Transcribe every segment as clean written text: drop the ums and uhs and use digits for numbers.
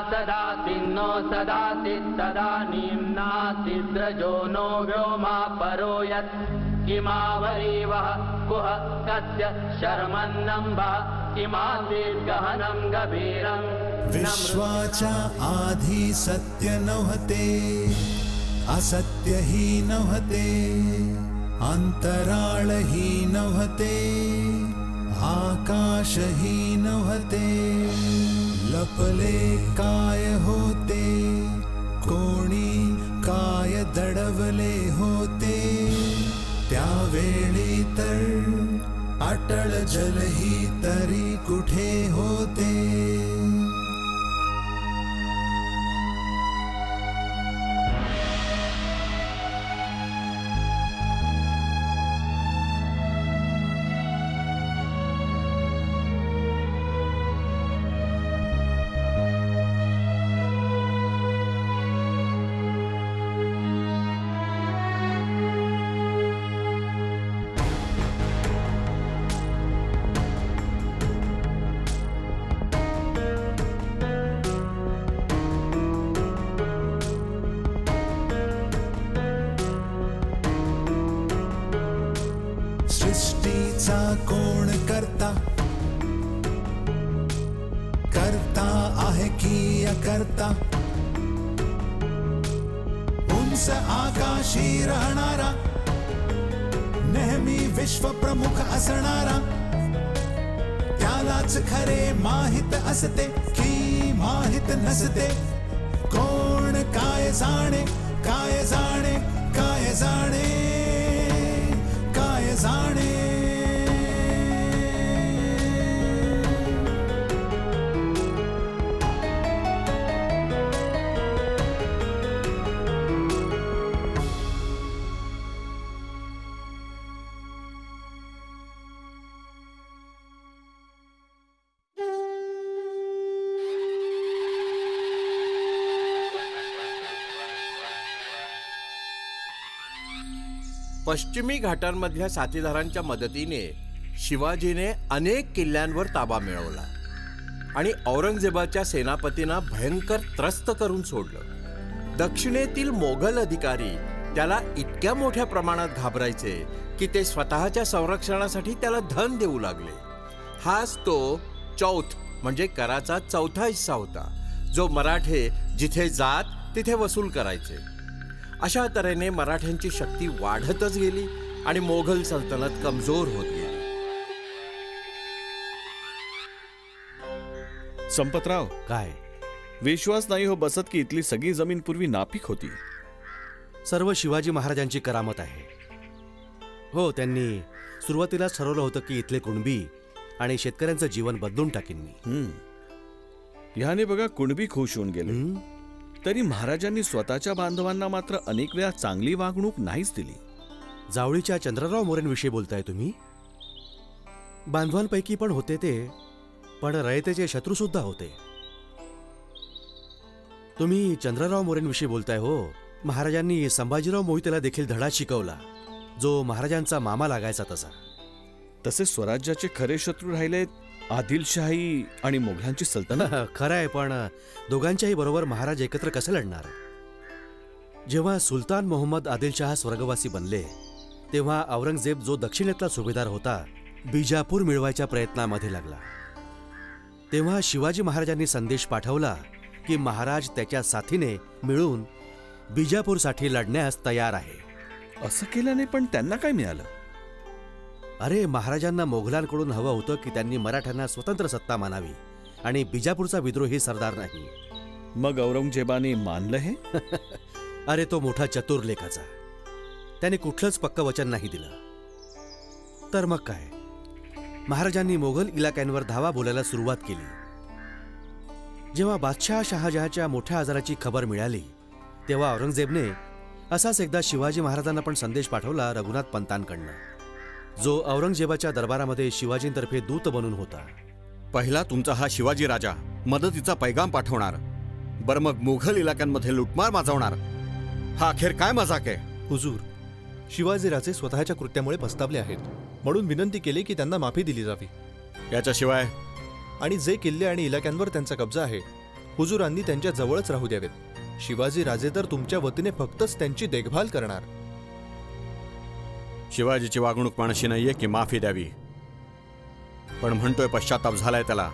सदातिन्नो सदाति तदानीं नासिद्रजो नो व्योमा परो यत् किमावरीवः कुह कस्य शर्मन्नम्बः किमासीत् गहनं गभीरम् विश्वाचा आधी सत्य नव्हते असत्य ही नव्हते अंतराळ ही नव्हते आकाश ही नव्हते लपले काय होते कोणी काय दडवले होते त्यावेळी तर अटळ जल ही तरी कुठे होते सृष्टीचा कोण करता करता आहे की अकर्ता उंच आकाशी राहणारा नेहमी विश्व प्रमुख असणारा त्यालाच खरे माहित असते की माहित नसते कोण काय जाणे काय जाणे काय जाणे काय जाणे पश्चिमी घाटांमधल्या साथीदारांच्या मदतीने शिवाजीने अनेक किल्ल्यांवर ताबा मिळवला आणि औरंगजेबाच्या सेनापतींना भयंकर त्रस्त करून सोडलं। दक्षिणेतील मोगल अधिकारी त्याला इतक्या मोठ्या प्रमाणात घाबरायचे की ते स्वतःच्या संरक्षणासाठी त्याला धन देऊ लागले। हाच तो चौथ म्हणजे कराचा चौथा हिस्सा होता जो मराठे जिथे जात तिथे वसूल करायचे। अशा तऱ्हेने मराठ्यांची शक्ती वाढतच गेली आणि मोगल सल्तनत कमजोर होत गेली। संपतराव, काय विश्वास नाही हो बसत की इथली सगळी जमीन पूर्वी नापीक होती। सर्व शिवाजी महाराजांची करामत आहे। हो, त्यांनी सुरुवातीलाच ठरवलं होतं की इथले कुणबी आणि शेतकऱ्यांचं जीवन बदलून टाकीन मी। ह्याने बघा कुणबी खुश होऊन गेले, तरी महाराजांनी स्वतःच्या बांधवांना मात्र अनेक वेळा चांगली वागणूक नाहीच दिली। जावळीच्या चंद्रराव मोरेंविषयी बोलताय तुम्ही? बांधवांपैकी पण होते ते, पण रयतेचे शत्रू सुद्धा होते। तुम्ही चंद्रराव मोरेंविषयी बोलताय हो। महाराजांनी संभाजीराव मोहितेला देखील धडा शिकवला जो महाराजांचा मामा लागायचा तसा। तसे स्वराज्याचे खरे शत्रू राहिले आदिलशाही आणि मोगलांची सल्तनत। खरं आहे, पण दोघांच्याही बरोबर महाराज एकत्र कसे लढणार? जेव्हा सुलतान मोहम्मद आदिलशाह स्वर्गवासी बनले तेव्हा औरंगजेब जो दक्षिणेतला सुभेदार होता बिजापूर मिळवायच्या प्रयत्नामध्ये लागला। तेव्हा शिवाजी महाराजांनी संदेश पाठवला की महाराज त्याच्या साथीने मिळून बिजापूरसाठी लढण्यास तयार आहे। असं केल्याने पण त्यांना काय मिळालं? अरे, महाराजांना मोगलांकडून हवं होतं की त्यांनी मराठ्यांना स्वतंत्र सत्ता मानावी आणि बिजापूरचा विद्रोही सरदार नाही। मग औरंगजेबाने मानलं हे? अरे, तो मोठा चतुर लेखाचा, त्याने कुठलंच पक्क वचन नाही दिलं। तर मग काय, महाराजांनी मोगल इलाक्यांवर धावा बोलायला सुरुवात केली। जेव्हा बादशाह शहाजहाच्या मोठ्या आजाराची खबर मिळाली तेव्हा औरंगजेबने असाच एकदा शिवाजी महाराजांना पण संदेश पाठवला रघुनाथ पंतांकडनं, जो औरंगजेबाच्या दरबारामध्ये शिवाजींतर्फे दूत बनून होता। पहिला तुमचा हा शिवाजी राजा मदतीचा पैगाम पाठवणार, बर मग मुघल इलाक्यांमध्ये लुटमार माजवणार, हा अखेर काय मजाक आहे? हुजूर, शिवाजीराजे स्वतःच्या कृत्यामुळे पस्तावले आहेत, म्हणून विनंती केली की त्यांना माफी दिली जावी। याच्याशिवाय आणि जे किल्ले आणि इलाक्यांवर त्यांचा कब्जा आहे हुजूरांनी त्यांच्या जवळच राहू द्यावेत. शिवाजी राजे तर तुमच्या वतीने फक्तच त्यांची देखभाल करणार. शिवाजीची वागणूक माणशी नाहीये की माफी द्यावी, पण म्हणतोय पश्चाताप झालाय त्याला,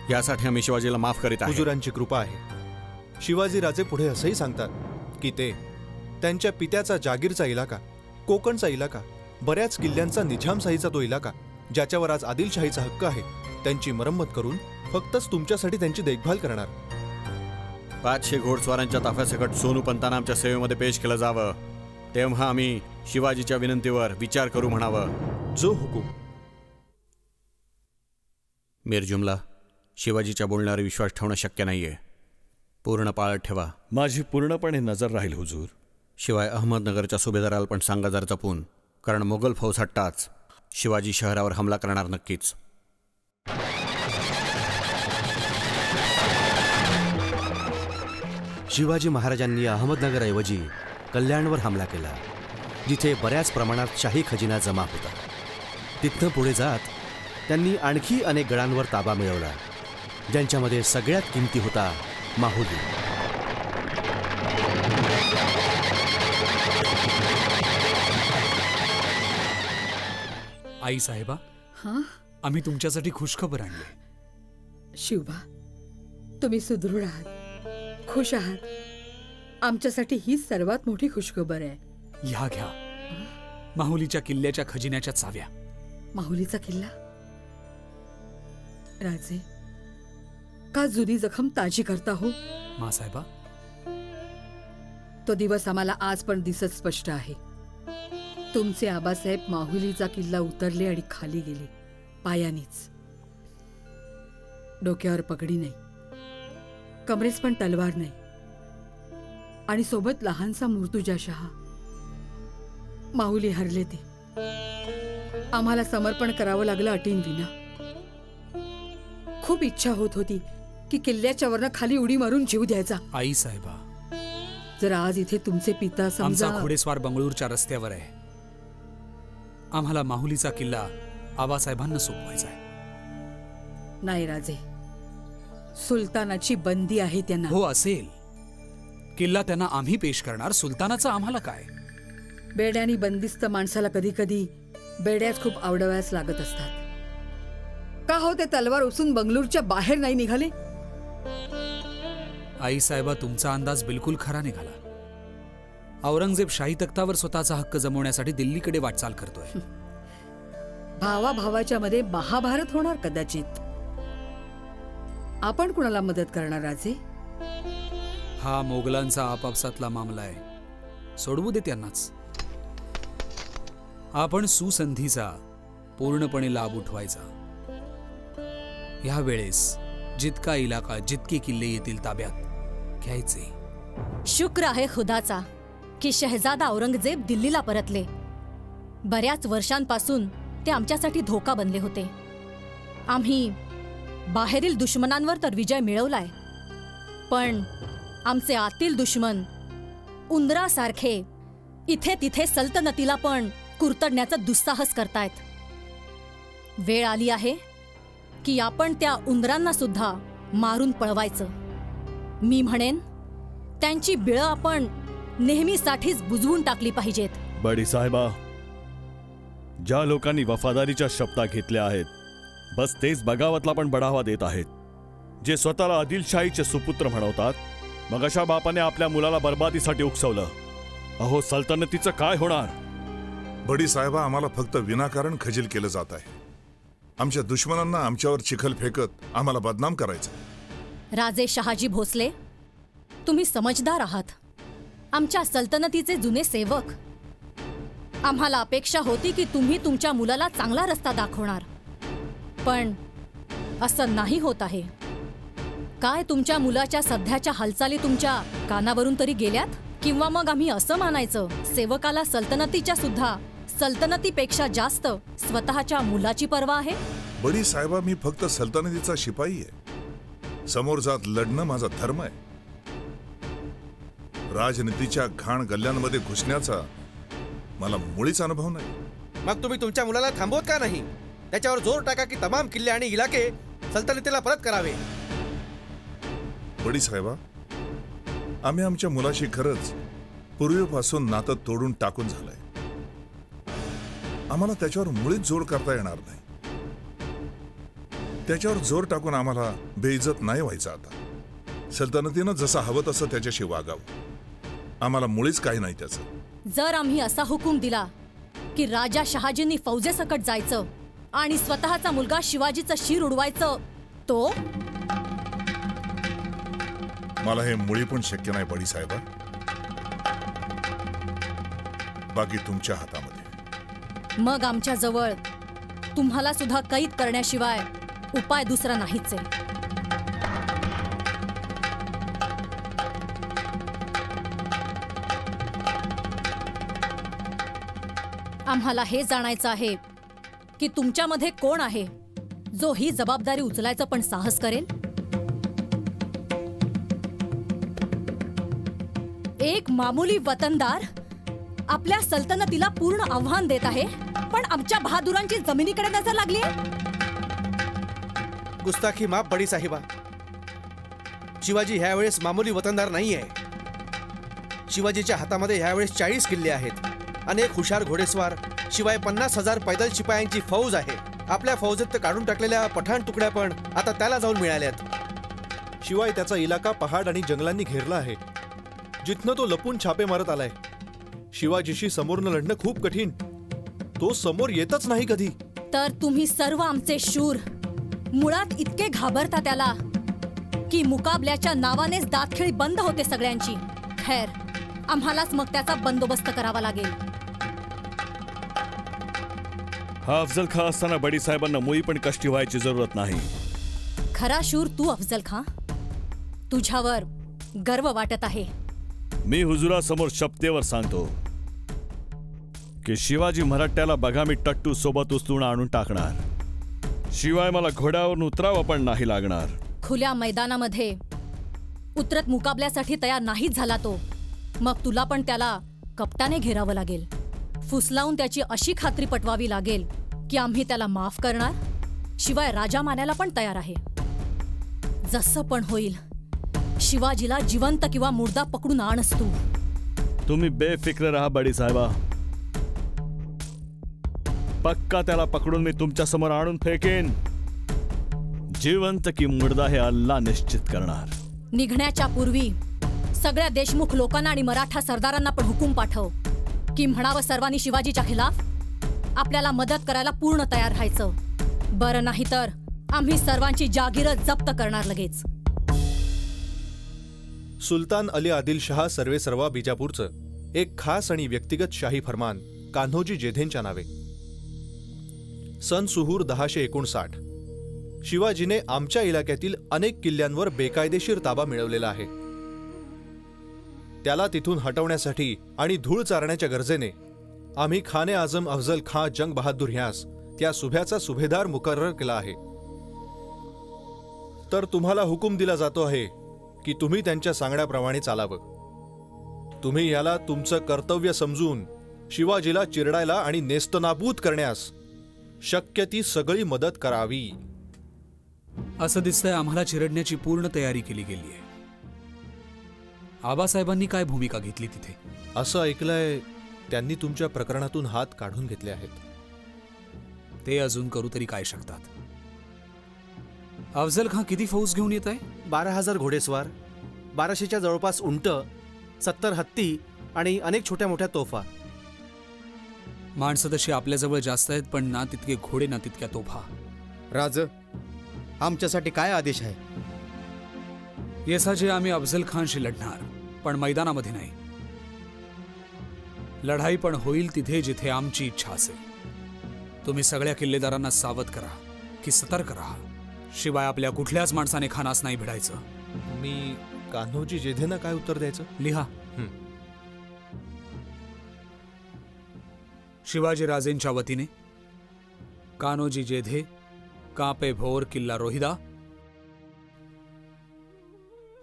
यासाठी आम्ही शिवाजीला माफ करीत आहोत. हुजूरांची कृपा आहे. शिवाजी राजे पुढे असंही सांगतात की ते त्यांच्या पित्याचा जागीरचा इलाका, कोकणचा इलाका, बऱ्याच किल्ल्यांचा निजामशाहीचा तो इलाका, ज्याच्यावर आज आदिलशाहीचा हक्क आहे, त्यांची मरम्मत करून फक्तच तुमच्यासाठी त्यांची देखभाल करणार. 500 घोडस्वारांच्या ताफ्यासकट सोनू पंतांना आमच्या सेवेमध्ये पेश केलं जावं, तेव्हा आम्ही शिवाजीच्या विनंतीवर विचार करू म्हणावं. जो हुकूम. मीर जुमला, शिवाजीच्या बोलण्यावर विश्वास ठेवणं शक्य नाहीये. पूर्ण पाळत ठेवा. माझी पूर्णपणे नजर राहील हुजूर. शिवाय अहमदनगरच्या सुभेदाराला पण सांगा जरा जपून, कारण मोगल फौज हट्टाच शिवाजी शहरावर हमला करणार नक्कीच. शिवाजी महाराजांनी अहमदनगरऐवजी कल्याणवर हमला केला, जिथे बऱ्याच प्रमाणात शाही खजिना जमा होता. तिथनं पुढे जात त्यांनी आणखी अनेक गडांवर ताबा मिळवला, ज्यांच्यामध्ये सगळ्यात किमती होता माहुली. आई साहेबा, हां, आम्ही तुमच्यासाठी खुशखबर आणली. शिवबा, तुम्ही सुदृढ आहात, खुश आहात. आमच्यासाठी ही सर्वात मोठी खुशखबर आहे. ह्या घ्या, माहुलीच्या किल्ल्याच्या खजिन्याच्या चाव्या. माहुलीचा किल्ला? राजे, का जुनी जखम ताजी करता हो? मासाहेबा, तो दिवस आम्हाला आज पण दिसत स्पष्ट आहे. तुमचे आबासाहेब माहुलीचा किल्ला उतरले आणि खाली गेले, पायानीच. डोक्यावर पगडी नाही, कमरेस पण तलवार नाही, आणि सोबत लहानसा मुर्तुजाशहा. माहुली हरले ते. आम्हाला समर्पण करावं लागलं अटींविना. खूप इच्छा होत होती की किल्ल्याच्या वरनं खाली उडी मारून जीव द्यायचा. आई साहेबा, जर आज इथे तुमचे पिता समजा. आमचा घोडेस्वार बंगळूरच्या रस्त्यावर आहे. आम्हाला माहुलीचा किल्ला आबासाहेबांना सोपवायचा आहे. नाही राजे, सुलतानाची बंदी आहे त्यांना. हो असेल, किल्ला त्यांना आम्ही पेश करणार, सुलतानाचं आम्हाला काय. बेड्यानी बंदिस्त माणसाला कधी कधी बेड्याच खूप आवडवायच लागत असतात. का हो ते तलवार उचलून बंगळूरच्या बाहेर नाही निघाले? आई साहेबा, तुमचा अंदाज बिलकुल खरा निघाला. औरंगजेब शाही तख्तावर स्वतःचा हक्क जमवण्यासाठी दिल्लीकडे वाटचाल करतोय. भावा भावाच्या मध्ये महाभारत होणार कदाचित. आपण कुणाला मदत करणार राजे? हा मोगलांचा आपापसातला मामला आहे, सोडवू दे त्यांनाच. आपण सुसंधीचा पूर्णपणे लाभ उठवायचा. ह्या वेळेस जितका इलाका, जितके किल्ले येतील ताब्यात घ्यायचे. शुक्र आहे खुदाचा की शहजादा औरंगजेब दिल्लीला परतले. बऱ्याच वर्षांपासून ते आमच्यासाठी धोका बनले होते. आम्ही बाहेरील दुश्मनांवर तर विजय मिळवलाय, पण आमचे आतील दुश्मन उंदरासारखे इथे तिथे सल्तनतीला पण कुरतडण्याचा दुस्साहस करतायत. वेळ आली आहे की आपण त्या उंदरांना सुद्धा मारून पळवायचं. मी म्हणेन त्यांची बिळं आपण नेहमीसाठीच बुजवून टाकली पाहिजेत. बडी साहेबा, ज्या लोकांनी वफादारीच्या शपथा घेतल्या आहेत, बस तेच बगावतला पण बढावा देत आहेत. जे स्वतःला आदिलशाहीचे सुपुत्र म्हणवतात, मग अशा बापाने आपल्या मुलाला बर्बादीसाठी उकसवलं. अहो, सल्तनतीचं काय होणार? बडी साहेबा, आम्हाला फक्त विनाकारण खजील केलं जात आहे. आमच्या दुश्मनांना आमच्यावर चिखल फेकत आम्हाला बदनाम करायचं. राजे शहाजी भोसले, तुम्ही समजदार आहात, आमच्या सल्तनतीचे जुने सेवक. आम्हाला अपेक्षा होती की तुम्ही तुमच्या मुलाला चांगला रस्ता दाखवणार, पण असं नाही होत आहे. काय तुमच्या मुलाच्या सध्याच्या हालचाली तुमच्या कानावरून तरी गेल्यात? किंवा मग आम्ही असं मानायचं, सेवकाला सल्तनतीच्या सुद्धा सल्तनतीपेक्षा जास्त स्वतःच्या मुलाची पर्वा आहे? बडी साहेबा, मी फक्त सल्तनतीचा शिपाई आहे. समोर जात लढणं माझा धर्म आहे. राजनीतीच्या घाण गल्ल्यांमध्ये घुसण्याचा मला मुळीच अनुभव नाही. मग तुम्ही तुमच्या मुलाला थांबवत का नाही? त्याच्यावर जोर टाका की तमाम किल्ले आणि इलाके सल्तनतीला परत करावे. बडी साहेबा, आम्ही आमच्या मुलाशी खरंच पूर्वीपासून नातं तोडून टाकून झालंय. आम्हाला त्याच्यावर मुळीच जोर करता येणार नाही. त्याच्यावर जोर टाकून आम्हाला बेइज्जत नाही व्हायचं. आता सल्तनतीनं जसं हवं तसं त्याच्याशी वागावं. आम्हाला मुळीच काही नाही त्याचं. जर आम्ही असा हुकूम दिला की राजा शहाजींनी फौजेसकट जायचं आणि स्वतःचा मुलगा शिवाजीचं शिर उडवायचं, तो मला हे मुळी पण शक्य नाही बडी साहेबा. बाकी तुमच्या हातामध्ये. मग आमच्या जवळ तुम्हाला सुद्धा कैद करण्याशिवाय उपाय दुसरा नाहीच आहे. आम्हाला हे जाणायचं आहे की तुमच्यामध्ये कोण आहे जो ही जबाबदारी उचलायचं पण साहस करेल. एक मामूली वतनदार आपल्या सल्तनतीला पूर्ण आव्हान देत आहे, पण आमच्या बहादुरांची जमिनीकडे नजर लागली. गुस्ताखी माफ बडी साहिबा. शिवाजी ह्यावेळेस मामूली वतनदार नाही आहे. शिवाजीच्या हातामध्ये ह्यावेळेस 40 किल्ले आहेत, अनेक हुशार घोडेस्वार, शिवाय 50,000 पैदल शिपायांची फौज आहे. आपल्या फौजेत काढून टाकलेल्या पठाण तुकड्या पण आता त्याला जाऊन मिळाल्यात. शिवाय त्याचा इलाका पहाड आणि जंगलांनी घेरला आहे, जिथनं तो लपून छापे मारत आलाय. शिवाजीशी समोरनं लढणं खूप कठीण. तो समोर येतच नाही कधी. तर तुम्ही सर्व आमचे शूर मुळात इतके घाबरता त्याला की मुकाबल्याच्या नावानेच दातखिळी बंद होते सगळ्यांची. खैर, आम्हालाच मग त्याचा बंदोबस्त करावा लागेल. हा अफजल खान असताना बडी साहेबांना मुळी पण कष्टी व्हायची जरूरत नाही. खरा शूर तू अफजल खान. तुझ्यावर गर्व वाटत आहे. मी हुजुरासमोर शपथेवर सांगतो की शिवाजी मराठ्याला बघा मी टट्टू सोबत उचलून आणून टाकणार. शिवाय मला घोड्यावरून उतरावं पण नाही लागणार. खुल्या मैदानामध्ये उतरत मुकाबल्यासाठी तयार नाही झाला तो, मग तुला पण त्याला कपटाने घेरावं लागेल. फुसलावून त्याची अशी खात्री पटवावी लागेल की आम्ही त्याला माफ करणार. शिवाय राजा मानायला पण तयार आहे. जसं पण होईल, शिवाजीला जिवंत किंवा मुर्दा पकडून आणस तू. तुम्ही बेफिक्र राहा बडी साहेबा. पक्का त्याला पकडून मी तुमच्या समोर आणून फेकेन. जिवंत की मुर्दा हे अल्लाह निश्चित करणार. निघण्याच्या पूर्वी सगळ्या देशमुख लोकांना आणि मराठा सरदारांना पण हुकूम पाठव की म्हणावं सर्वांनी शिवाजीच्या खिलाफ आपल्याला मदत करायला पूर्ण तयार राहायचं. बरं नाही तर आम्ही सर्वांची जागीरच जप्त करणार लगेच. सुलतान अली आदिलशहा सर्वेसर्वा बिजापूरचं एक खास आणि व्यक्तिगत शाही फरमान कान्होजी जेधेंच्या नावे. सन सुहूर 1059. शिवाजीने आमच्या इलाक्यातील अनेक किल्ल्यांवर बेकायदेशीर ताबा मिळवलेला आहे. त्याला तिथून हटवण्यासाठी आणि धूळ चारण्याच्या गरजेने आम्ही खाने आझम अफजल खान जंग बहादूर ह्यास त्या सुभ्याचा सुभेदार मुकर्रर केला आहे. तर तुम्हाला हुकूम दिला जातो आहे की तुम्ही त्यांच्या सांगण्याप्रमाणे चालावं. तुम्ही याला तुमचं कर्तव्य समजून शिवाजीला चिरडायला आणि नेस्तनाबूत करण्यास शक्य ती सगळी मदत करावी. असं दिसतंय आम्हाला चिरडण्याची पूर्ण तयारी केली गेली आहे. आबासाहेबांनी काय भूमिका घेतली तिथे? असं ऐकलंय त्यांनी तुमच्या प्रकरणातून हात काढून घेतले आहेत. ते अजून करू तरी काय शकतात? अफजल खान किती फौज घेऊन येत आहे? 12,000 घोडेस्वार, 1200च्या जवळपास उंट, 70 हत्ती आणि अनेक छोट्या मोठ्या तोफा. माणसं तशी आपल्याजवळ जास्त आहेत, पण ना तितके घोडे ना तितक्या तोफा. राज, आमच्यासाठी काय आदेश आहे? येसाचे आम्ही अफजल खानशी लढणार, पण मैदानामध्ये नाही. लढाई पण होईल तिथे जिथे आमची इच्छा असेल. तुम्ही सगळ्या किल्लेदारांना सावध करा की सतर्क राहा. शिवाय आपल्या कुठल्याच माणसाने खानास नाही भिडायचं. मी कान्होजी जेधेंना काय उत्तर द्यायचं? लिहा. शिवाजी राजेंच्या वतीने कान्होजी जेधे, कापे भोर, किल्ला रोहिदा.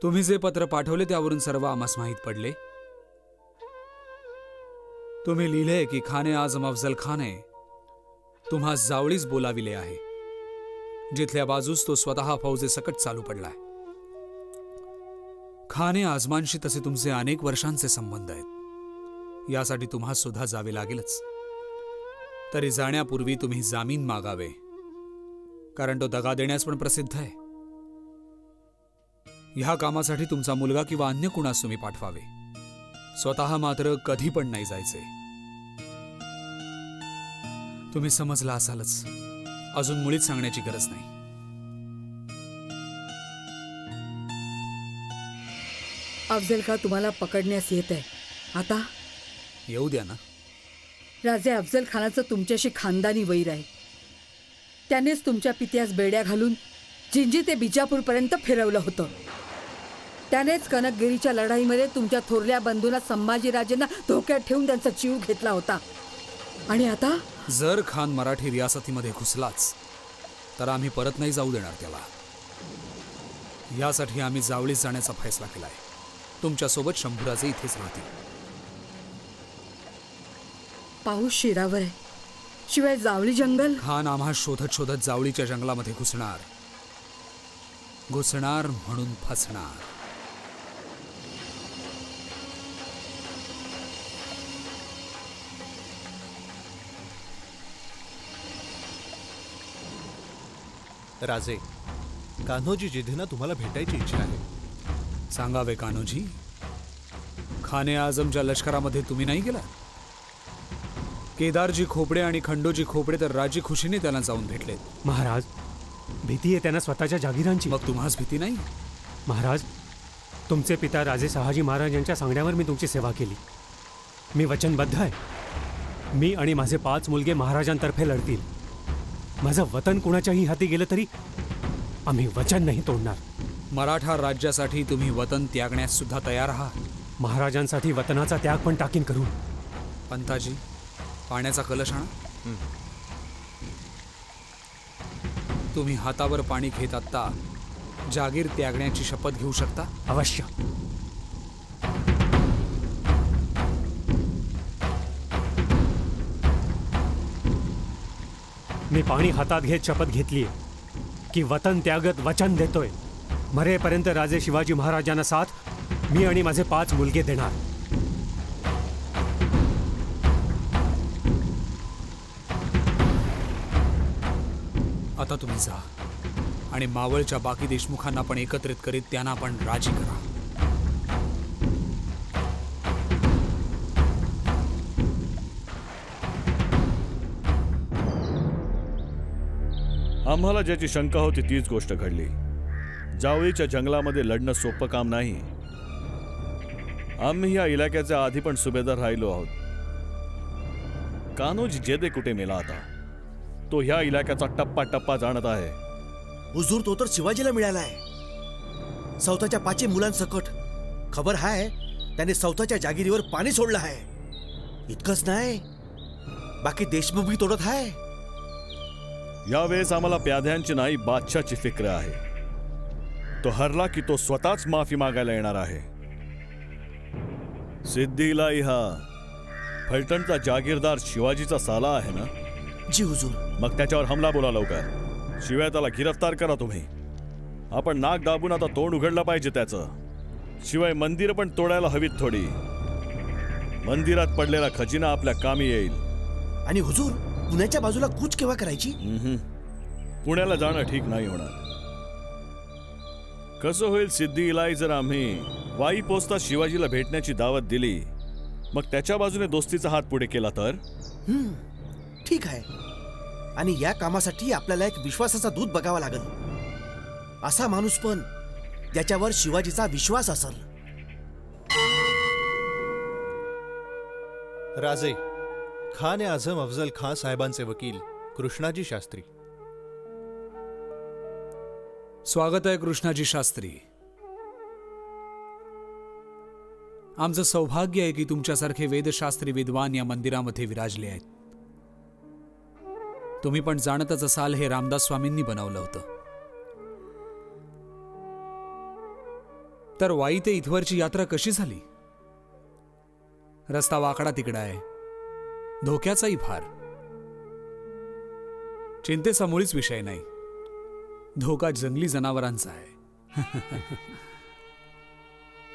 तुम्ही जे पत्र पाठवले त्यावरून सर्व आम्हास माहीत पडले. तुम्ही लिहिले की खाने आझम अफजल खाने तुम्हास जावळीच बोलाविले आहे, जिथल्या बाजूस तो स्वतः फौजे सकट चालू पडलाय. खाने आजमानशी तसे तुमचे अनेक वर्षांचे संबंध आहेत. यासाठी तुम्हा सुद्धा जावे लागेलच. तरी जाण्यापूर्वी तुम्ही जामीन मागावे, कारण तो दगा देण्यास पण प्रसिद्ध आहे. ह्या कामासाठी तुमचा मुलगा किंवा अन्य कुणास तुम्ही पाठवावे. स्वतः मात्र कधी पण नाही जायचे. तुम्ही समजला असालच. अजून मुळीच सांगण्याची गरज नाही. अफजल खान तुम्हाला पकडण्यास येत आहे. आता येऊ द्या ना. राजे अफजल खानाचं तुमच्याशी खानदानी वैर आहे. त्यानेच तुमच्या पित्यास बेड्या घालून जिंजी ते बिजापूरपर्यंत फिरवलं होतं. त्यानेच कनकगिरीच्या लढाईमध्ये तुमच्या थोरल्या बंधूला संभाजीराजेंना धोक्यात ठेवून त्यांचा जीव घेतला होता. आणि आता जर खान मराठी रियासतीमध्ये घुसलाच तर आम्ही परत नाही जाऊ देणार त्याला. यासाठी आम्ही जावळीत जाण्याचा फैसला केलाय. तुमच्यासोबत शंभूराजे इथेच राहतील. पाऊस शिरावर आहे. शिवाय जावळी जंगल. खान आम्हा शोधत शोधत जावळीच्या जंगलामध्ये घुसणार म्हणून फसणार. राजे, कान्होजी जिधेंना तुम्हाला भेटायची इच्छा आहे. सांगावे कान्होजी, खाने आजमच्या लष्करामध्ये तुम्ही नाही गेला. केदारजी खोपडे आणि खंडोजी खोपडे तर राजी खुशीने त्यांना जाऊन भेटलेत. महाराज, भीती आहे त्यांना स्वतःच्या जागीरांची. मग तुम्हास भीती नाही? महाराज, तुमचे पिता राजे शहाजी महाराज यांच्या सांगण्यावर मी तुमची सेवा केली. मी वचनबद्ध आहे. मी आणि माझे 5 मुलगे महाराजांतर्फे लढतील. माझं वतन कुणाच्याही हाती गेलं तरी आम्ही वचन नाही तोडणार. मराठा राज्यासाठी तुम्ही वतन त्यागण्यास सुद्धा तयार आहात? महाराजांसाठी वतनाचा त्याग पण टाकीन करू. पंताजी, पाण्याचा कलश आणा. तुम्ही हातावर पाणी घेत आत्ता जागीर त्यागण्याची शपथ घेऊ शकता? अवश्य. मी पाणी हातात घेत शपथ घेतलीये की वतन त्यागत वचन देतोय. मरेपर्यंत राजे शिवाजी महाराजांना साथ मी आणि माझे 5 मुलगे देणार. आता तुम्ही जा आणि मावळच्या बाकी देशमुखांना पण एकत्रित करीत त्यांना पण राजी करा. आम्हाला ज्याची शंका होती तीच गोष्ट घडली. जावळीच्या जंगलामध्ये लढणं सोपं काम नाही. आम्ही या इलाक्याच्या आधी पण सुभेदार राहिलो आहोत. कान्होजी जेदे कुठे मेला आता? तो ह्या इलाक्याचा टप्पा टप्पा जाणत आहे. हुजूर, तो तर शिवाजीला मिळालाय. सौताच्या 5 मुलांसकट. खबर हाय त्याने सौताच्या जागिरीवर पाणी सोडलं आहे. इतकंच नाही, बाकी देशमुख भी तोडत आहे. यावेळेस आम्हाला प्याद्यांची नाही, बादशाची फिक्र आहे. तो हरला की तो स्वतःच माफी मागायला येणार आहे. सिद्दीलाई हा फलटणचा जागीरदार शिवाजीचा साला आहे ना? जी हुजूर. मग त्याच्यावर हमला बोला लवकर. शिवाय त्याला गिरफ्तार करा तुम्ही. आपण नाक दाबून आता तोंड उघडलं पाहिजे त्याचं. शिवाय मंदिर पण तोडायला हवीत थोडी. मंदिरात पडलेला खजिना आपल्या कामी येईल. आणि हुजूर, पुण्याच्या बाजूला कूच केव्हा करायची? पुण्याला जाणं ठीक नाही होणार. कसं होईल सिद्दी इलाई, जर आम्ही वाई पोचता शिवाजीला भेटण्याची दावत दिली, मग त्याच्या बाजूने दोस्तीचा हात पुढे केला तर? ठीक आहे. आणि या कामासाठी आपल्याला एक विश्वासाचा दूत बघावा लागेल. असा माणूस पण ज्याच्यावर शिवाजीचा विश्वास असेल. राजे, खान ए आझम अफजल खान साहेबांचे वकील कृष्णाजी शास्त्री. स्वागत आहे कृष्णाजी शास्त्री. आमचं सौभाग्य आहे की तुमच्यासारखे वेदशास्त्री विद्वान या मंदिरामध्ये विराजले आहेत. तुम्ही पण जाणतच असाल, हे रामदास स्वामींनी बनवलं होतं. तर वाई ते इथवरची यात्रा कशी झाली? रस्ता वाकडा तिकडा आहे, धोक्याचाही फार. चिंतेचा मुळीच विषय नाही. धोका जंगली जनावरांचा आहे.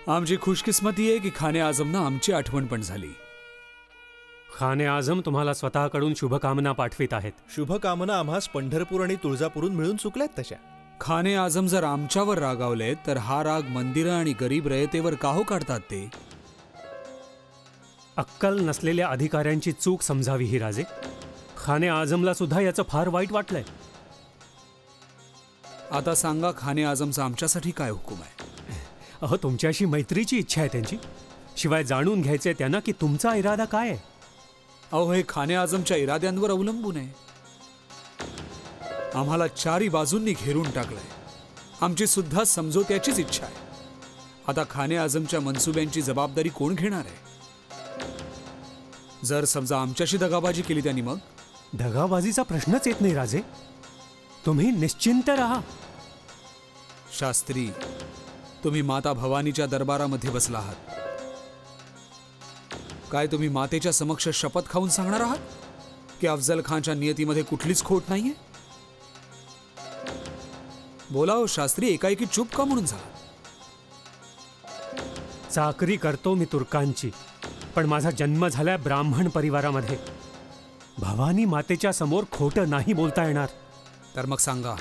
आमची खुशकिस्मती आहे की खाने आजमनं आमची आठवण पण झाली. खाने आझम तुम्हाला स्वतःकडून शुभकामना पाठवित आहेत. शुभकामना आम्हास पंढरपूर आणि तुळजापूरून मिळून चुकल्यात तशा. खाने आझम जर आमच्यावर रागावले तर हा राग मंदिरं आणि गरीब रयतेवर का हो काढतात ते? अक्कल नसलेल्या अधिकाऱ्यांची चूक समजावी ही राजे. खाने आझमला सुद्धा याचं फार वाईट वाटलंय. आता सांगा खाने आझमचा आमच्यासाठी काय हुकूम आहे? अहो, तुमच्याशी मैत्रीची इच्छा आहे त्यांची. शिवाय जाणून घ्यायचंय त्यांना की तुमचा इरादा काय आहे. अहो, हे खाने आझमच्या इराद्यांवर अवलंबून आहे. आम्हाला चारी बाजूंनी घेरून टाकलंय. आमची सुद्धा समजोत्याचीच इच्छा आहे. आता खाने आझमच्या मनसुब्यांची जबाबदारी कोण घेणार आहे? जर समजा आमच्याशी दगाबाजी केली त्यांनी, मग दगाबाजीचा प्रश्नच येत नाही राजे. तुम्ही निश्चिंत राहा. शास्त्री, तुम्ही माता भवानीच्या दरबारामध्ये बसला आहात. काय तुम्ही मातेच्या समक्ष शपथ खाऊन सांगणार आहात की अफजल खानच्या नियतीमध्ये कुठलीच खोट नाहीये? बोला हो शास्त्री, एकाएकी चूप का म्हणून झाला? चाकरी करतो मी तुर्कांची, पण माझा जन्म झालाय ब्राह्मण परिवारामध्ये. भवानी मातेच्या समोर खोटं नाही बोलता येणार. तर मग सांगा,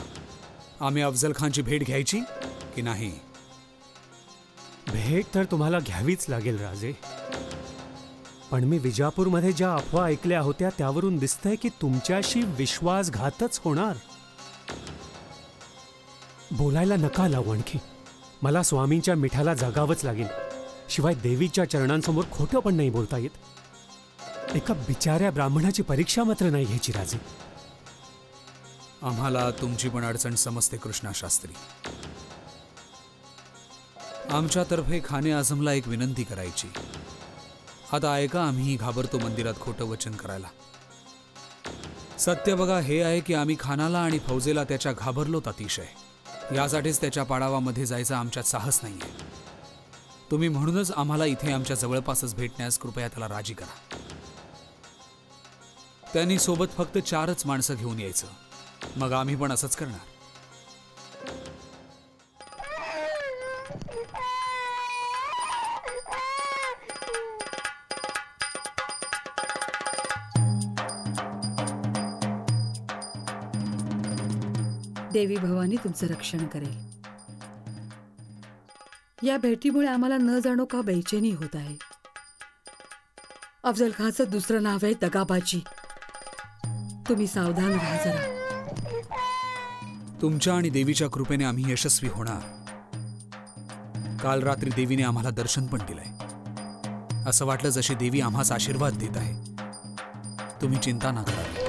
आम्ही अफजल खानची भेट घ्यायची की नाही? भेट तर तुम्हाला घ्यावीच लागेल राजे. पण मी विजापूरमध्ये ज्या अफवा ऐकल्या होत्या त्यावरून दिसतंय की तुमच्याशी विश्वासघातच होणार. बोलायला नका लावू आणखी. मला स्वामींच्या मिठाला जगावंच लागेल. शिवाय देवीच्या चरणांसमोर खोटं पण नाही बोलता येत. एका बिचाऱ्या ब्राह्मणाची परीक्षा मात्र नाही घ्यायची राजे. आम्हाला तुमची पण अडचण समजते कृष्णा शास्त्री. आमच्यातर्फे खाने आझमला एक विनंती करायची. आता ऐका, आम्ही घाबरतो मंदिरात खोटं वचन करायला. सत्य बघा हे आहे की आम्ही खानाला आणि फौजेला त्याच्या घाबरलोत अतिशय. यासाठीच त्याच्या पाडावामध्ये जायचं आमच्यात साहस नाहीये. तुम्ही म्हणूनच आम्हाला इथे आमच्या जवळपासच भेटण्यास कृपया त्याला राजी करा. त्यांनी सोबत फक्त 4च माणसं घेऊन यायचं. मग आम्ही पण असंच करणार. देवी भवानी तुमचं रक्षण करेल. या भेटीमुळे आम्हाला न जाणो का बेचैनी होत आहे. अफजल खानचं दुसरं नाव आहे दगाबाजी. तुम्ही सावधान राहा जरा. तुमच्या आणि देवीच्या कृपेने आम्ही यशस्वी होणार. काल रात्री देवीने आम्हाला दर्शन पण दिलंय. असं वाटलं जशी देवी आम्हास आशीर्वाद देत आहे. तुम्ही चिंता नका करा.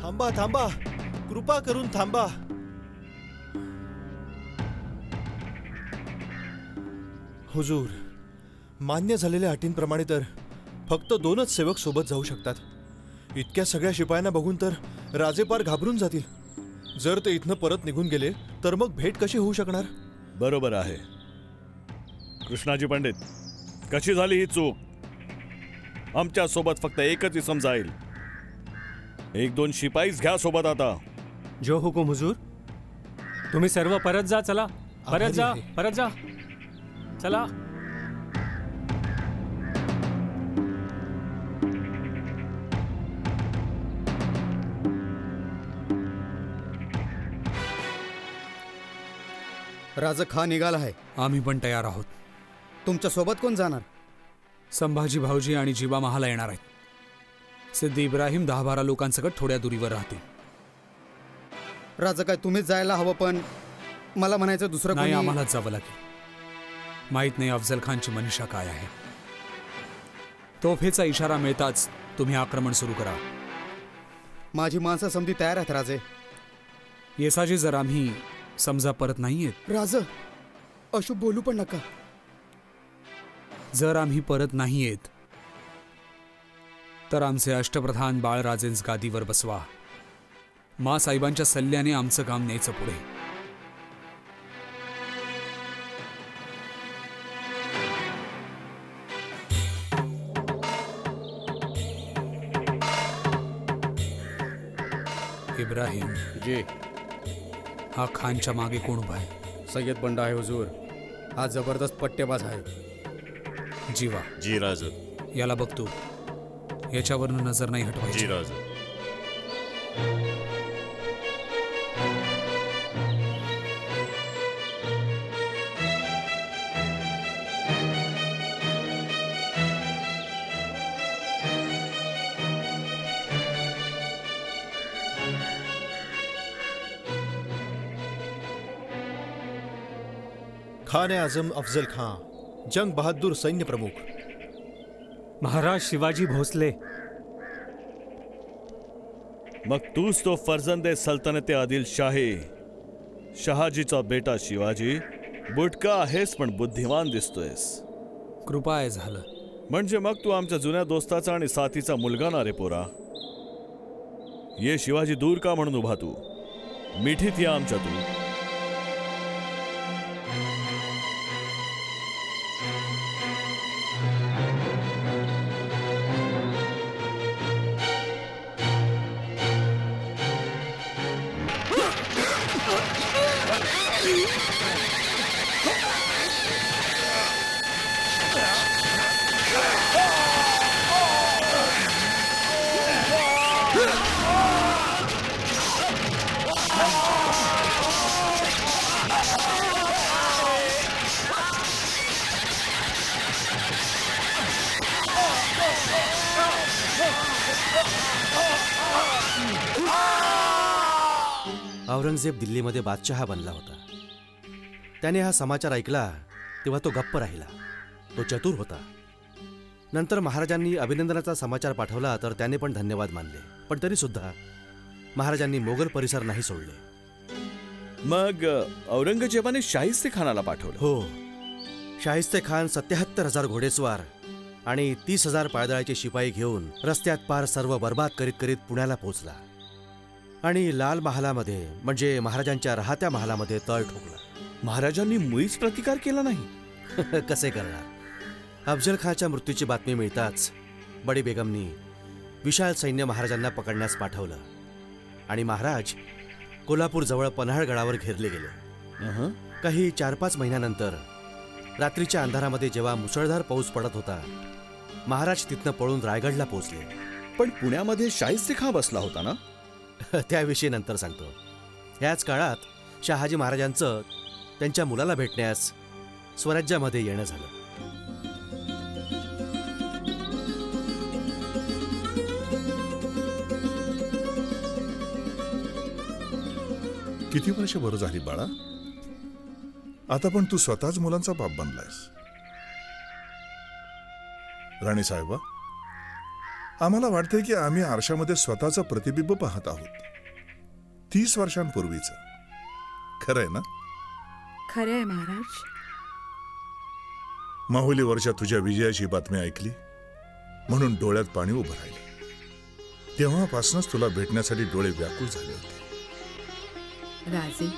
थांबा थांबा, कृपा करून थांबा. हुजूर, मान्य झालेल्या अटींप्रमाणे तर फक्त 2च सेवक सोबत जाऊ शकतात. इतक्या सगळ्या शिपायांना बघून तर राजे पार घाबरून जातील. जर ते इथनं परत निघून गेले तर मग भेट कशी होऊ शकणार? बरोबर आहे कृष्णाजी पंडित. कशी झाली ही चूक? आमच्या सोबत फक्त एकच इसम जाईल. 1-2 शिपाईच घ्या सोबत. आता जो हुकुम हुजूर. तुम्ही सर्व परत जा. चला परत जा, परत जा. चला. राजा खान निघाला आहे. आम्ही पण तयार आहोत. तुमच्या सोबत कोण जाणार? संभाजी भाऊजी आणि जीवा महाला येणार आहेत. सिद्धी इब्राहिम 10-12 लोकांसकट थोड्या दुरीवर राहतील. राजा, काय तुम्हीच जायला हवं, पण मला म्हणायचं दुसरं नाही. कोणी. आम्हालाच जावं लागेल. माहित नाही अफजल खानची मनीषा काय आहे. तोफेचा इशारा मिळताच तुम्ही आक्रमण सुरू करा. माझी माणसं समधी तयार आहेत राजे. येसाजी, जर आम्ही समजा परत नाही येत. राजा, अशुभ बोलू पण नका. जर आम्ही परत नाही येत तर आमचे अष्टप्रधान बाळराजेंस गादीवर बसवा. मा साहेबांच्या सल्ल्याने आमचं काम न्यायचं पुढे. इब्राहिम जी. हा खानच्या मागे कोण उभा आहे? सय्यद बंडा आहे हुजूर. हा जबरदस्त पट्टेबाज आहे. जीवा. जी राज. याला बघतो, याच्यावरनं नजर नाही हटवायची. जी राज. खान आजम अफजल खां, जंग बहादूर सैन्य प्रमुख. महाराज शिवाजी भोसले. मग तूच तो फर्जंदे सल्तनते आदिलशाही, शहाजीचा बेटा शिवाजी. बुटका आहेस पण बुद्धिमान दिसतोयस. कृपा आहे झालं. म्हणजे मग तू आमच्या जुन्या दोस्ताचा आणि साथीचा मुलगा ना रे पोरा. ये शिवाजी दूर का म्हणून उभा तू. मिठीत या आमच्या तू. औरंगजेब दिल्लीमध्ये बादशहा बनला होता. त्याने हा समाचार ऐकला तेव्हा तो गप्प राहिला. तो चतुर होता. नंतर महाराजांनी अभिनंदनाचा समाचार पाठवला तर त्याने पण धन्यवाद मानले. पण तरी सुद्धा महाराजांनी मोगल परिसर नाही सोडले. मग औरंगजेबाने शाहिस्ते खानाला पाठवलं. हो. शाहिस्ते खान 77,000 घोडेस्वार आणि 30,000 पायदळाचे शिपाई घेऊन रस्त्यात पार सर्व बर्बाद करीत करीत पुण्याला पोहोचला आणि लाल महालामध्ये म्हणजे महाराजांच्या राहत्या महालामध्ये तळ ठोकला. महाराजांनी मुळीच प्रतिकार केला नाही. कसे करणार. अफजल खानच्या मृत्यूची बातमी मिळताच बडी बेगमनी विशाल सैन्य महाराजांना पकडण्यास पाठवलं आणि महाराज कोल्हापूरजवळ पन्हाळगडावर घेरले गेले. काही 4-5 महिन्यानंतर रात्रीच्या अंधारामध्ये जेव्हा मुसळधार पाऊस पडत होता, महाराज तिथनं पळून रायगडला पोहोचले. पण पुण्यामध्ये शाहिस्ते खान बसला होता ना? त्याविषयी नंतर सांगतो. ह्याच काळात शहाजी महाराजांचं त्यांच्या मुलाला भेटण्यास स्वराज्यामध्ये येणं झालं. किती वर्ष बरं झाली बाळा. आता पण तू स्वतःच मुलांचा बाप बनलायस. राणी साहेबा, आम्हाला वाटतंय की आम्ही आरशामध्ये स्वतःचं प्रतिबिंब पाहत आहोत. 30 वर्षांपूर्वीच. खरंय ना? खरंय महाराज. माहुलीवरच्या तुझ्या विजयाची बातमी ऐकली म्हणून डोळ्यात पाणी उभं राहिलं. तेव्हापासूनच तुला भेटण्यासाठी डोळे व्याकुळ झाले होते. राजे,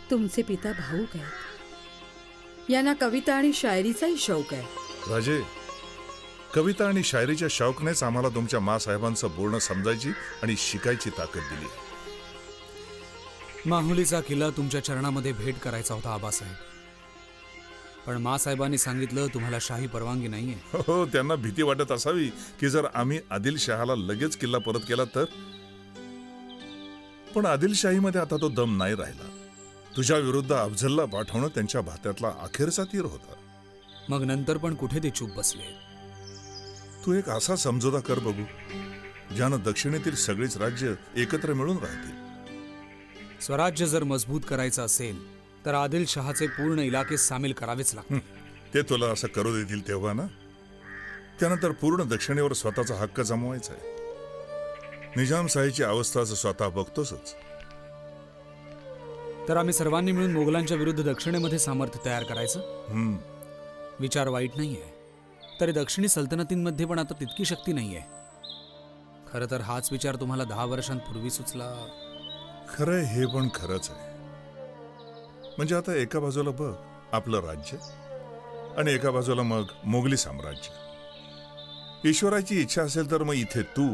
तुमचे पिता भाऊक आहेत. यांना कविता आणि शायरीचाही शौक आहे. राजे, कविता आणि शायरीच्या शौकनेच आम्हाला तुमच्या मासाहेबांचं बोलणं समजायची आणि शिकायची ताकद दिली. माहुलीचा किल्ला तुमच्या चरणामध्ये भेट करायचा होता आबासाहेब. पण मासाहेबांनी सांगितलं तुम्हाला शाही परवानगी नाहीये. हो, त्यांना भीती वाटत असावी की जर आम्ही आदिलशहाला लगेच किल्ला परत केला तर. पण आदिलशाहीमध्ये आता तो दम नाही राहिला. तुझ्या विरुद्ध अफझलला पाठवणं त्यांच्या भात्यातला अखेरचा तीर होता. मग नंतर पण कुठे ते चूप बसले. तू एक असा समझोता कर बघू ज्यानं दक्षिणेतील सगळीच राज्य एकत्र मिळून राहतील. स्वराज्य जर मजबूत करायचं असेल तर आदिलशहाचे पूर्ण इलाके सामील करावेच लागतील. ते तुला असं करू देतील तेव्हा ना. त्यानंतर पूर्ण दक्षिणेवर स्वतःचा हक्क जमवायचा आहे. निजामशाहीची अवस्था स्वतः बघतोसच. तर आम्ही सर्वांनी मिळून मोगलांच्या विरुद्ध दक्षिणेमध्ये सामर्थ्य तयार करायचं. विचार वाईट नाहीये. तरी दक्षिणी सल्तनतींमध्ये पण आता तितकी शक्ती नाहीये. खरं तर हाच विचार तुम्हाला 10 वर्षांपूर्वी सुचला. खरंय, हे पण खरंच आहे. म्हणजे आता एका बाजूला बघ आपलं राज्य आणि एका बाजूला मग मोगली साम्राज्य. ईश्वराची इच्छा असेल तर मग इथे तू,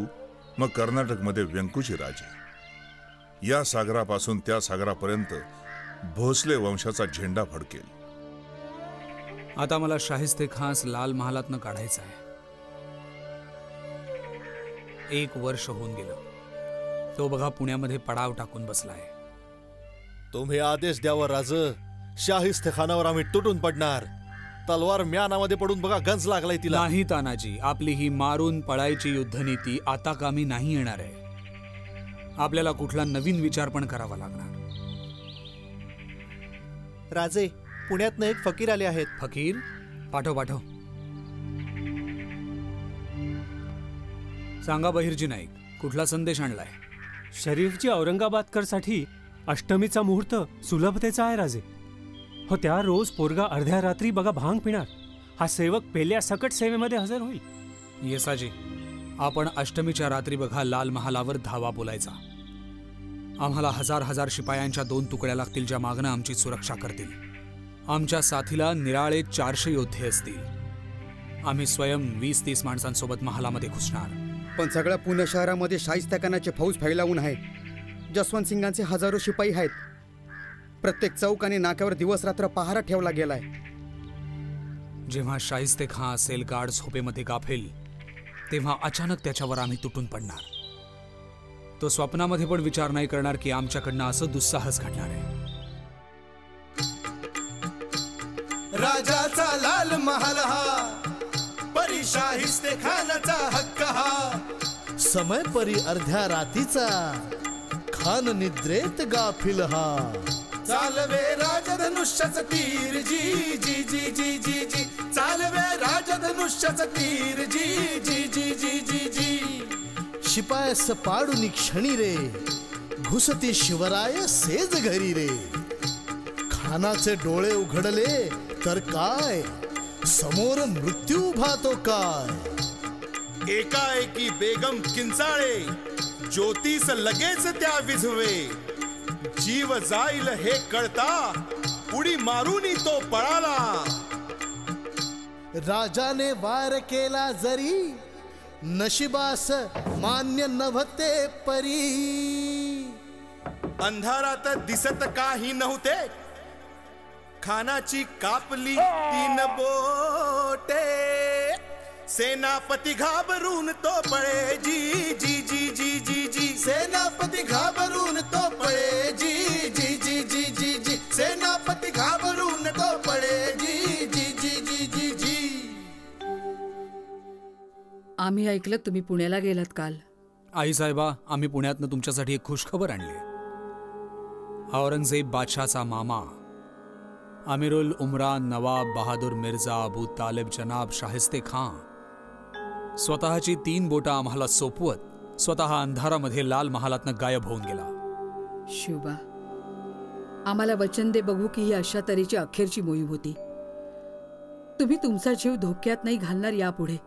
मग कर्नाटकमध्ये व्यंकुची राजे या सागरापासून त्या सागरापर्यंत भोसले वंशाचा झेंडा फडकेल. आता मला शाहिस्ते खास लाल महालातनं काढायचं आहे. 1 वर्ष होऊन गेलं. तो बघा पुण्यामध्ये पडाव टाकून बसलाय. तुम्ही आदेश द्यावर राज. शाहिस्ते खानावर आम्ही तुटून पडणार. तलवार म्यानामध्ये पडून बघा गंज लागलाय तिला. नाही तानाजी, आपली ही मारून पळायची युद्धनीती आता कामी नाही येणार आहे. आपल्याला कुठला नवीन विचार पण करावा लागणार. राजे, पुण्यातनं एक फकीर आले आहेत. फकीर? पाठव पाठव. सांगा बहिर्जी नाईक, कुठला संदेश आणलाय? शरीफची औरंगाबादकरसाठी अष्टमीचा मुहूर्त सुलभतेचा आहे राजे. हो, त्या रोज पोरगा अर्ध्या रात्री बघा भांग पिणार. हा सेवक पेल्या सकट सेवेमध्ये हजर होईल. येसाजी, आपण अष्टमीच्या रात्री बघा लाल महालावर धावा बोलायचा. आम्हाला हजार शिपायांच्या 2 तुकड्या लागतील, ज्या मागणं आमची सुरक्षा करतील. आमच्या साथीला निराळे 400 योद्धे असतील. आम्ही स्वयं 20-30 माणसांसोबत महालामध्ये घुसणार. पण सगळ्या पुणे शहरामध्ये शाहिस्तेखानाचे फौज फैलावून आहे. जसवंत सिंगांचे हजारो शिपाई आहेत. प्रत्येक चौक आणि नाक्यावर दिवस रात्र पहारा ठेवला गेलाय. जेव्हा शाहिस्ते खान असेल गाढ झोपेमध्ये गाफेल, तेव्हा अचानक त्याच्यावर आम्ही तुटून पडणार. तो स्वप्नामध्ये पण विचार नाही करणार की आमच्याकडनं असं दुस्साहस घडणार आहे. राजाचा लाल महाल हा, परी शाहिस्ते खानाचा हक्क हा. समय परी अर्ध्या रातीचा, खान निद्रेत गाफिल हा. चालवे राजधनुष्याचं तीर जी जी जी जी जी जी. चालवे राजधनुष्याचं तीर जी जी जी जी जी जी. शिपायस पाडून क्षणी रे, घुसती शिवराय सेज घरी रे. खानाचे डोळे उघडले तर काय, समोर मृत्यू उभा तो काय. एकाएकी बेगम किंचाळे, ज्योतिष लगेच त्या विझवे. जीव जाईल हे कळता, उडी मारूनी तो पळाला. राजाने वार केला जरी, नशिबास मान्य नव्हते परी. अंधारात दिसत काही नव्हते, खानाची कापली 3 बोटे. सेनापती घाबरून तो पळे जी जी जी जी जी जी. सेनापती घाबरून तो पळे जी जी जी जी जी जी. सेनापती घाबरून तो पळे जी जी जी जी जी जी. आम्ही ऐकलं तुम्ही पुण्याला गेलात काल. आई साहेबा, आम्ही पुण्यातनं तुमच्यासाठी एक खुशखबर आणली. औरंगजेब बादशाहचा मामा अमीरुल उमरान नवाब बहादूर मिर्झा अबू तालिब जनाब शाहिस्ते खान स्वतःची 3 बोटं आम्हाला सोपवत स्वतः अंधारामध्ये लाल महालातनं गायब होऊन गेला. शिवबा, आम्हाला वचन दे बघू की ही अशा तऱ्हेची अखेरची मोहीम होती. तुम्ही तुमचा जीव धोक्यात नाही घालणार यापुढे.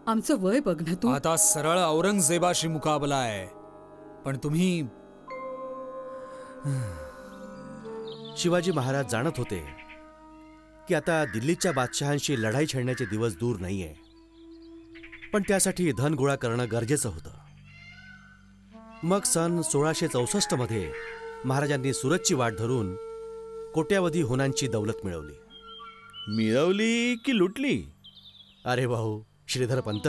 आमचं वय बघ ना तू. आता सरळ औरंगजेबाशी मुकाबला आहे, पण तुम्ही. शिवाजी महाराज जाणत होते की आता दिल्लीच्या बादशहांशी लढाई छेडण्याचे दिवस दूर नाहीये. पण त्यासाठी धन गोळा करणं गरजेचं होतं. मग सन 1664 मध्ये महाराजांनी सुरतची वाट धरून कोट्यावधी होनांची दौलत मिळवली. मिळवली की लुटली? अरे भाऊ श्रीधर पंत,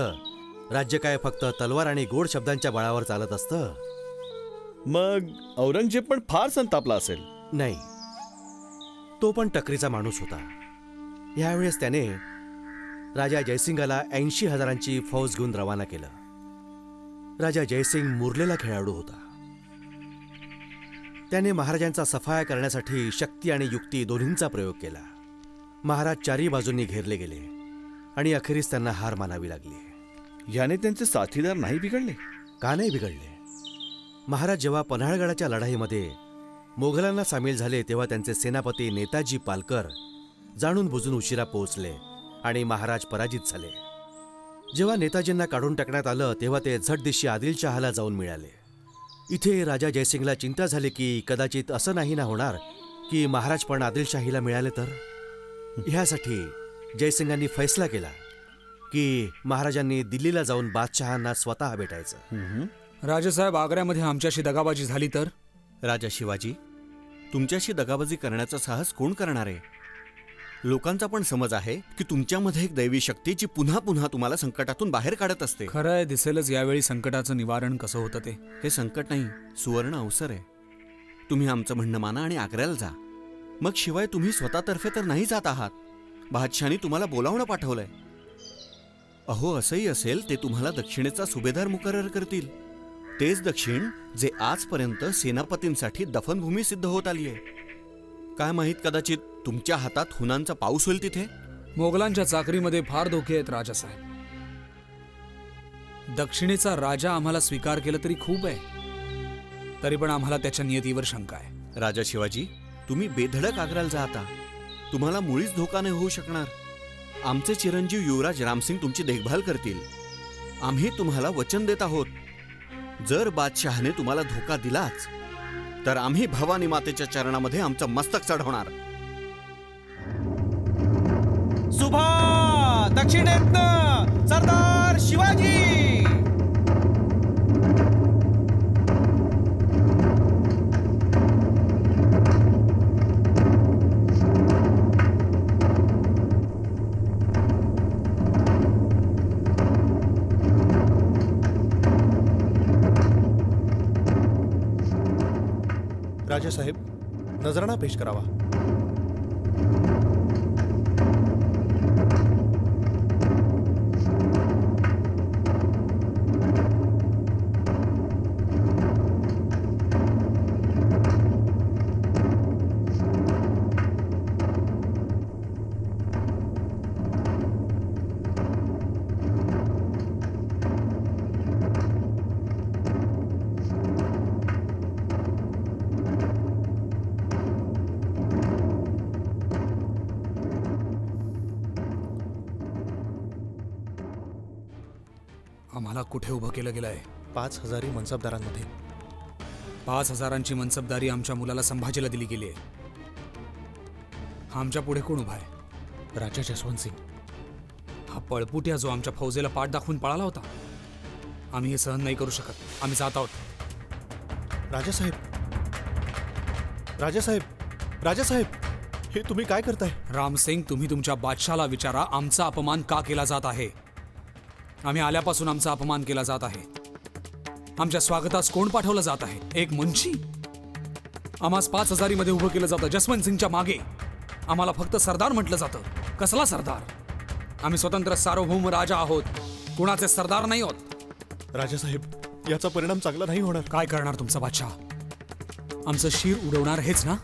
राज्य काय फक्त तलवार आणि गोड शब्दांच्या बळावर चालत असतं? मग औरंगजेब पण फार संतापला असेल. नाही, तो पण टकरीचा माणूस होता. यावेळेस त्याने राजा जयसिंगाला 80,000ची फौज घेऊन रवाना केलं. राजा जयसिंग मुरलेला खेळाडू होता. त्याने महाराजांचा सफाया करण्यासाठी शक्ती आणि युक्ती दोन्हींचा प्रयोग केला. महाराज 4ही बाजूंनी घेरले गेले आणि अखेरीस त्यांना हार मानावी लागली. याने त्यांचे साथीदार नाही बिघडले? का नाही बिघडले? महाराज जेव्हा पन्हाळगडाच्या लढाईमध्ये मोगलांना सामील झाले तेव्हा त्यांचे सेनापती नेताजी पालकर जाणून बुजून उशिरा पोहोचले आणि महाराज पराजित झाले. जेव्हा नेताजींना काढून टाकण्यात आलं तेव्हा ते झटदिशी आदिलशहाला जाऊन मिळाले. इथे राजा जयसिंगला चिंता झाली की कदाचित असं नाही ना होणार की महाराज पण आदिलशाहीला मिळाले तर. ह्यासाठी जयसिंगांनी फैसला केला की महाराजांनी दिल्लीला जाऊन बादशहांना स्वतः भेटायचं. राजेसाहेब, आग्र्यामध्ये आमच्याशी दगाबाजी झाली तर? राजा शिवाजी, तुमच्याशी दगाबाजी करण्याचा साहस कोण करणार आहे? लोकांचा पण समज आहे की तुमच्यामध्ये एक दैवी शक्ती जी पुन्हा पुन्हा तुम्हाला संकटातून बाहेर काढत असते. खरं आहे, दिसेलच यावेळी संकटाचं निवारण कसं होतं ते. हे संकट नाही, सुवर्ण अवसर आहे. तुम्ही आमचं म्हणणं माना आणि आग्र्याला जा. मग शिवाय तुम्ही स्वतःतर्फे तर नाही जात आहात. बादशाहाने तुम्हाला बोलावणं पाठवलंय. अहो, असंही असेल ते तुम्हाला दक्षिणेचा सुभेदार मुकर्रर करतील. तेच दक्षिण जे आजपर्यंत सेनापतींसाठी दफनभूमी सिद्ध होत आली आहे. काय माहीत, कदाचित तुमच्या हातात हुनांचा पाऊस होईल तिथे. मोगलांच्या चाकरीमध्ये फार धोके आहेत राजासाहेब. दक्षिणेचा राजा आम्हाला स्वीकार केला तरी खूप आहे, तरी पण आम्हाला त्याच्या नियतीवर शंका आहे. राजा शिवाजी, तुम्ही बेधडक आग्र्याला जाता. तुम्हाला मुळीच धोका नाही होऊ शकणार. आमचे चिरंजीव युवराज रामसिंग तुमची देखभाल करतील. आम्ही तुम्हाला वचन देत आहोत, जर बादशहाने तुम्हाला धोका दिलाच तर आम्ही भवानी मातेच्या चरणामध्ये आमचं मस्तक चढवणार. सुभा दक्षिणेतनं सरदार शिवाजी. राजासाहेब, नजराणा पेश करावा. आम्हाला कुठे उभं केलं गेलंय? 5,000 मनसबदारांमध्ये. 5,000ची मनसबदारी आमच्या मुलाला संभाजीला दिली गेली आहे. आमच्या पुढे कोण उभा आहे? राजा जसवंत सिंग. हा पळपुट्या जो आमच्या फौजेला पाठ दाखवून पळाला होता. आम्ही हे सहन नाही करू शकत. आम्ही जात आहोत. राजासाहेब, राजासाहेब, राजासाहेब, हे तुम्ही काय करताय? रामसिंग, तुम्ही तुमच्या बादशाला विचारा आमचा अपमान का केला जात आहे. आम्ही आल्यापासून आमचा अपमान केला जात आहे. आमच्या स्वागतास कोण पाठवलं जात आहे? एक मुंशी. आम्हास 5,000 मध्ये उभं केलं जातं. जसवंत सिंगच्या मागे आम्हाला फक्त सरदार म्हटलं जातं. कसला सरदार? आम्ही स्वतंत्र सार्वभौम राजा आहोत, कुणाचे सरदार नाही आहोत. राजासाहेब, याचा परिणाम चांगला नाही होणार. काय करणार तुमचा बादशाह? आमचं शिर उडवणार हेच ना?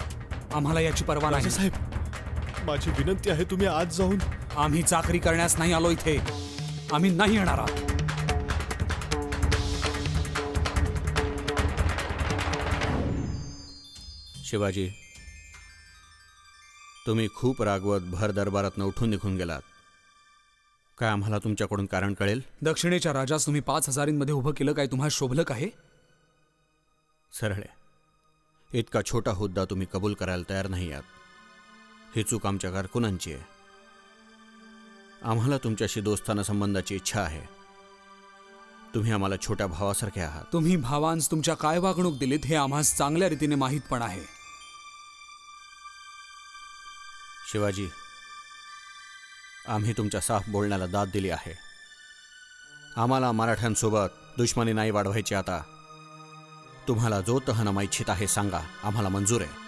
आम्हाला याची पर्वा नाही. राजासाहेब, माझी विनंती आहे, तुम्ही आज जाऊन. आम्ही चाकरी करण्यास नाही आलो इथे. आम्ही नाही येणार आहोत. शिवाजी, तुम्ही खूप रागवत भर दरबारात उठून निघून गेलात. काय आम्हाला तुमच्याकडून कारण कळेल? दक्षिणेच्या राजास तुम्ही 5,000 उभं केलं, काय तुम्हाला शोभलं का? हे सरळे, इतका छोटा हुद्दा तुम्ही कबूल करायला तयार नाही आहात. ही चूक आमच्या कारकुनांची आहे. आम्हाला तुमच्याशी दोस्ताना संबंधाची इच्छा आहे. तुम्ही आम्हाला छोट्या भावासारखे आहात. तुम्ही भावांस तुमच्या काय वागणूक दिलीत हे आम्हास चांगल्या रीतीने माहीत पण आहे. शिवाजी, आम्ही तुमच्या साफ बोलण्याला दाद दिली आहे. आम्हाला मराठ्यांसोबत दुश्मनी नाही वाढवायची. आता तुम्हाला जो तहनामा इच्छित आहे सांगा, आम्हाला मंजूर आहे.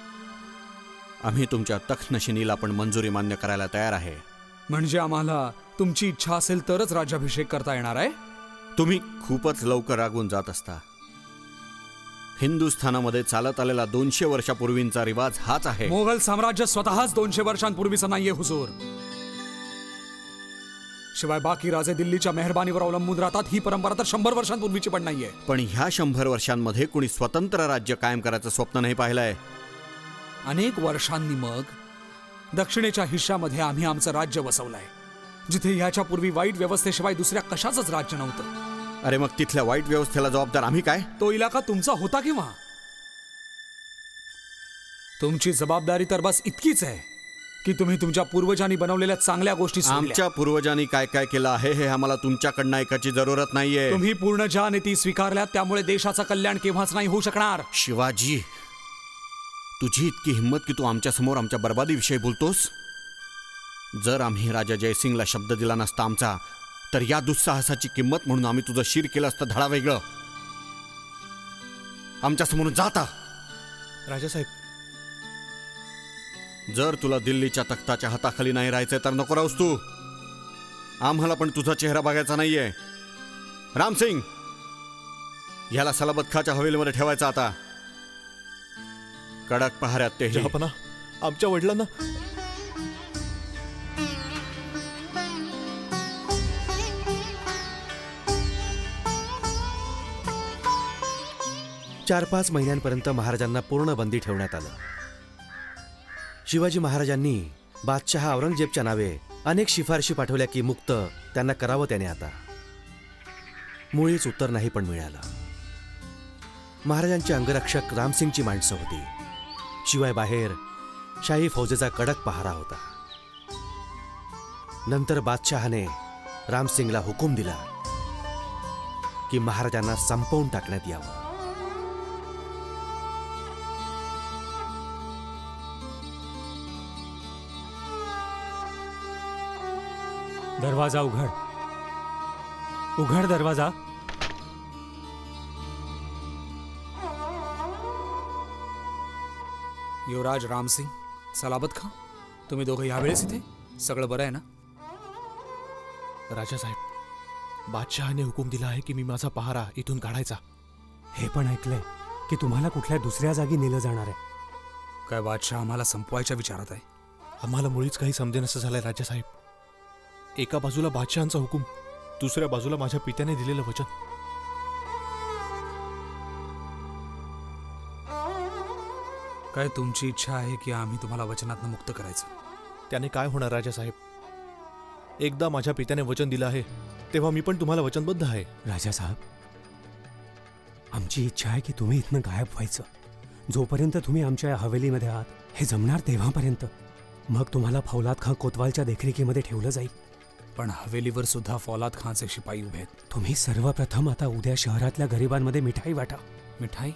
आम्ही तुमच्या तख्तनशिनीला पण मंजुरी मान्य करायला तयार आहे. म्हणजे आम्हाला तुमची इच्छा असेल तरच राज्याभिषेक करता येणार आहे? तुम्ही खूपच लवकर रागून जात असता. हिंदुस्थानामध्ये चालत आलेला 200 वर्षापूर्वींचा रिवाज हाच आहे. मोगल साम्राज्य स्वतःच 200 वर्षांपूर्वीचं नाहीये हुजूर. शिवाय बाकी राजे दिल्लीच्या मेहरबानीवर अवलंबून राहतात. ही परंपरा तर 100 वर्षांपूर्वीची पण नाहीये. पण ह्या 100 वर्षांमध्ये कुणी स्वतंत्र राज्य कायम करायचं स्वप्न नाही पाहिलंय. अनेक वर्षांनी मग दक्षिणेच्या हिश्श्यामध्ये आम्ही आमचं राज्य बसवलंय, जिथे ह्याच्यापूर्वी वाईट व्यवस्थेशिवाय दुसऱ्या कशाचंच राज्य नव्हतं. अरे मग तिथल्या वाईट व्यवस्थेला जबाबदार आम्ही काय? तो इलाका तुमचा होता किंवा? तुमची जबाबदारी तर बस इतकीच आहे की तुम्ही तुमच्या पूर्वजांनी बनवलेल्या चांगल्या गोष्टी सोडल्या? आमच्या पूर्वजांनी काय काय केलं आहे हे आम्हाला तुमच्याकडनं ऐकायची जरूरत नाहीये. तुम्ही पूर्ण ज्या नीती स्वीकारल्या त्यामुळे देशाचं कल्याण केव्हाच नाही होऊ शकणार. शिवाजी, तुझी इतकी हिंमत की तू आमच्या समोर आमच्या बर्बादीविषयी बोलतोस? जर आम्ही राजा जयसिंगला शब्द दिला नसता आमचा, तर या दुस्साहसाची किंमत म्हणून आम्ही तुझं शिर केलं असतं धडा वेगळं. आमच्या समोरून जाता. राजासाहेब, जर तुला दिल्लीच्या तख्ताच्या हाताखाली नाही राहायचंय तर नको राहूस तू. आम्हाला पण तुझा चेहरा बघायचा नाहीये. रामसिंग, याला सलाबत खाच्या हवेलीमध्ये ठेवायचा आता. कडक पहाऱ्यात ते. जहापना, आमच्या वडिलांना 4-5 महिन्यांपर्यंत महाराजांना पूर्ण बंदी ठेवण्यात आलं. शिवाजी महाराजांनी बादशहा औरंगजेबच्या नावे अनेक शिफारशी पाठवल्या की मुक्त त्यांना करावं त्याने. आता मुळीच उत्तर नाही पण मिळालं. महाराजांचे अंगरक्षक रामसिंगची माणसं होती. शिवाय बाहेर शाही फौजेचा कडक पहारा होता. नंतर बादशहाने रामसिंगला हुकूम दिला की महाराजांना संपवून टाकण्यात यावं. दरवाजा उघड. उघड दरवाजा. युवराज रामसिंग, सलाबत खां, तुम्ही दोघं यावेळेस इथे? सगळं बरं आहे ना? राजासाहेब, बादशहाने हुकूम दिला आहे की मी माझा पहारा इथून काढायचा. हे पण ऐकलंय की तुम्हाला कुठल्या दुसऱ्या जागी नेलं जाणार आहे. काय बादशाह आम्हाला संपवायच्या विचारात आहे? आम्हाला मुळीच काही समजेनसं झालंय राजासाहेब. एका बाजूला बादशहांचा हुकूम, दुसऱ्या बाजूला माझ्या पित्याने दिलेलं वचन. काय तुमची इच्छा आहे की आम्ही तुम्हाला वचनातनं मुक्त करायचं? त्याने काय होणार राजासाहेब? एकदा माझ्या पित्याने वचन दिलं आहे तेव्हा मी पण तुम्हाला वचनबद्ध आहे. राजासाहेब, आमची इच्छा आहे की तुम्ही इथनं गायब व्हायचं. जोपर्यंत तुम्ही आमच्या या हवेलीमध्ये आहात हे जमणार तेव्हापर्यंत. मग तुम्हाला फौलाद खां कोतवालच्या देखरेखीमध्ये ठेवलं जाईल. पण हवेलीवर सुद्धा फौलाद खानचे शिपाई उभे आहेत. तुम्ही सर्वप्रथम आता उद्या शहरातल्या गरिबांमध्ये मिठाई वाटा. मिठाई?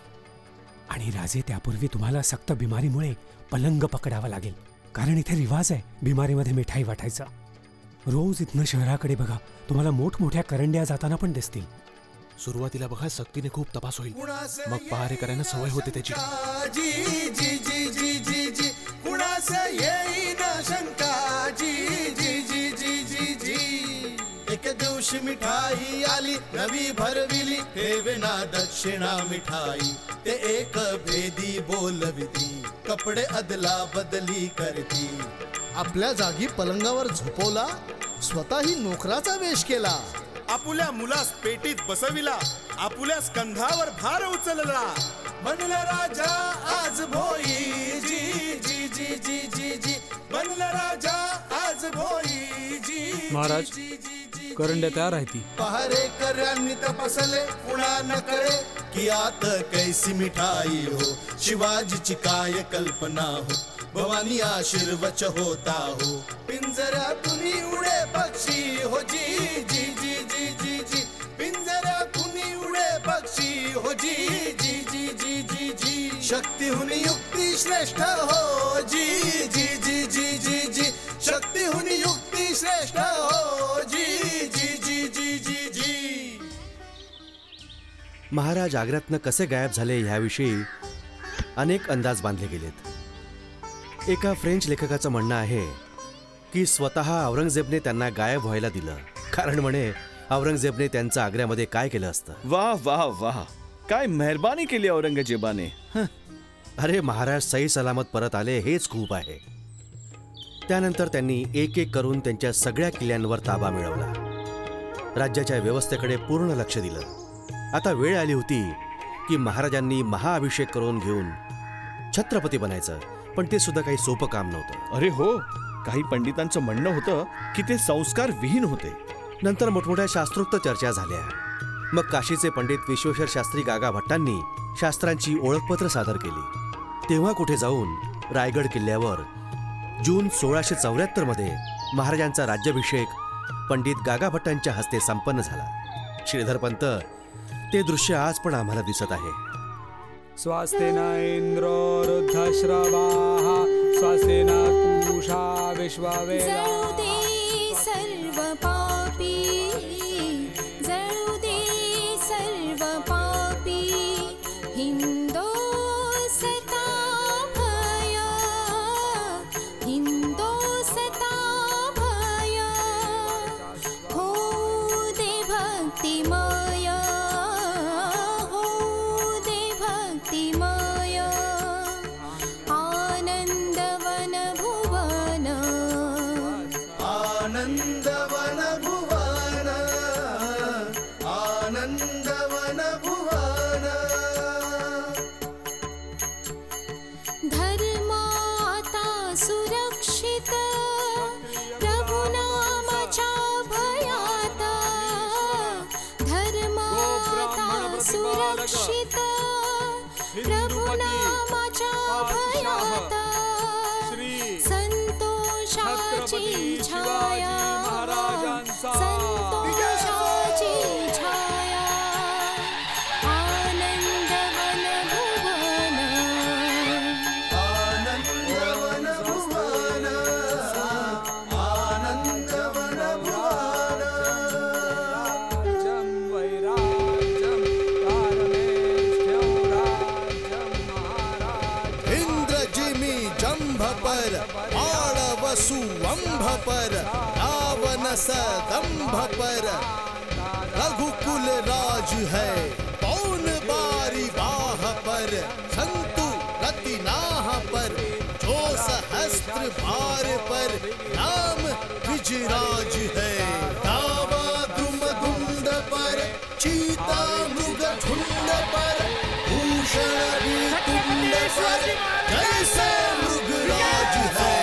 आणि राजे, त्यापूर्वी तुम्हाला सक्त बिमारीमुळे पलंग पकडावा लागेल. कारण इथे रिवाज आहे बिमारीमध्ये मिठाई वाटायचा. रोज इथनं शहराकडे बघा, तुम्हाला मोठमोठ्या करंड्या जाताना पण दिसतील. सुरुवातीला बघा सक्तीने खूप तपास होईल, मग पहारे करायला सवय होते त्याची. जी जी जी जी जी जी कुणास येईन शंका. जी जी जी जी जी जी एक दिवशी मिठाई आली नवी भरविली, ठेवेना दक्षिणा मिठाई. ते एक भेदी बोलविती, कपडे अदला बदली करती. आपल्या जागी पलंगावर झोपवला, स्वतःही नोकराचा वेश केला. आपुल्या मुलास पेटीत बसविला, आपुल्या स्कंधावर भार उचलला. बनला राजा आज भोई. जी जी जी जी जी जी बनला राजा आज भोई. जी महाराज, करंड्या तयार आहे ती. पहारेकऱ्यांनी तपासले, कुणा न कळे की आत कैसी मिठाई हो. शिवाजीची काय कल्पना हो, भवानी आशीर्वच होता हो. पिंजऱ्यातून उडे पक्षी हो. जी जी जी जी जी जी पिंजऱ्यातून उडे पक्षी हो. जी जी जी जी जी जी शक्तीहून युक्ती श्रेष्ठ हो. जी जी जी जी जी जी शक्तीहून युक्ती श्रेष्ठ हो. जी जी जी जी जी जी महाराज आग्र्यातनं कसे गायब झाले ह्याविषयी अनेक अंदाज बांधले गेलेत. एका फ्रेंच लेखकाचं म्हणणं आहे की स्वतः औरंगजेबने त्यांना गायब व्हायला दिलं, कारण म्हणे औरंगजेबने त्यांचं आग्र्यामध्ये काय केलं असतं. वाह वाह वाह, काय मेहरबानी केली औरंगजेबाने. अरे महाराज सही सलामत परत आले हेच खूप आहे. त्यानंतर त्यांनी एक एक करून त्यांच्या सगळ्या किल्ल्यांवर ताबा मिळवला. राज्याच्या व्यवस्थेकडे पूर्ण लक्ष दिलं. आता वेळ आली होती की महाराजांनी महाअभिषेक करून घेऊन छत्रपती बनायचं, पण ते सुद्धा काही सोपं काम नव्हतं. अरे हो, काही पंडितांचं म्हणणं होतं की ते संस्कार विहीन होते. नंतर मोठमोठ्या शास्त्रोक्त चर्चा झाल्या. मग काशीचे पंडित विश्वेश्वर शास्त्री गागा भट्टांनी शास्त्रांची ओळखपत्र सादर केली. तेव्हा कुठे जाऊन रायगड किल्ल्यावर जून 1674 मध्ये महाराजांचा राज्याभिषेक पंडित गागा भट्टांच्या हस्ते संपन्न झाला. श्रीधर पंत, ते दृश्य आज पण आम्हाला दिसत आहे. स्वस्तेन इंद्रो वृद्धश्रवाः स्वस्तेन पूषा विश्ववेदाः. सर्व पापी जळू दे सर्व पापी हिंदो सता भय हिंदो सता भय हो दे भक्तिमय हो दे भक्तिमय आनंदवन भुवन आनंदवन भुवन आनंदवन भुवन धर्माता सुरक्षित प्रभुनामाच्या भयात धर्माता सुरक्षित प्रभुनामाच्या भयात संतोषाची छाया संतोषाची छाया आनंदवन भुवन आनंदवन भुवन आनंदवन भुवन राज्यं वैराज्यं पारमेष्ठ्यं राज्यं महाराज. इंद्र जिमी जंभ पर वसु अंभ पर रावण सदंभ पर रघुकुल राज है पौन बारी बाह पर संतु रतिनाह पर जो सहस्त्र भार पर राम विजराज है दावा द्रुम गुंड पर चीता मृग झुंड पर भूषण वितुंड पर जैसे मृगराज है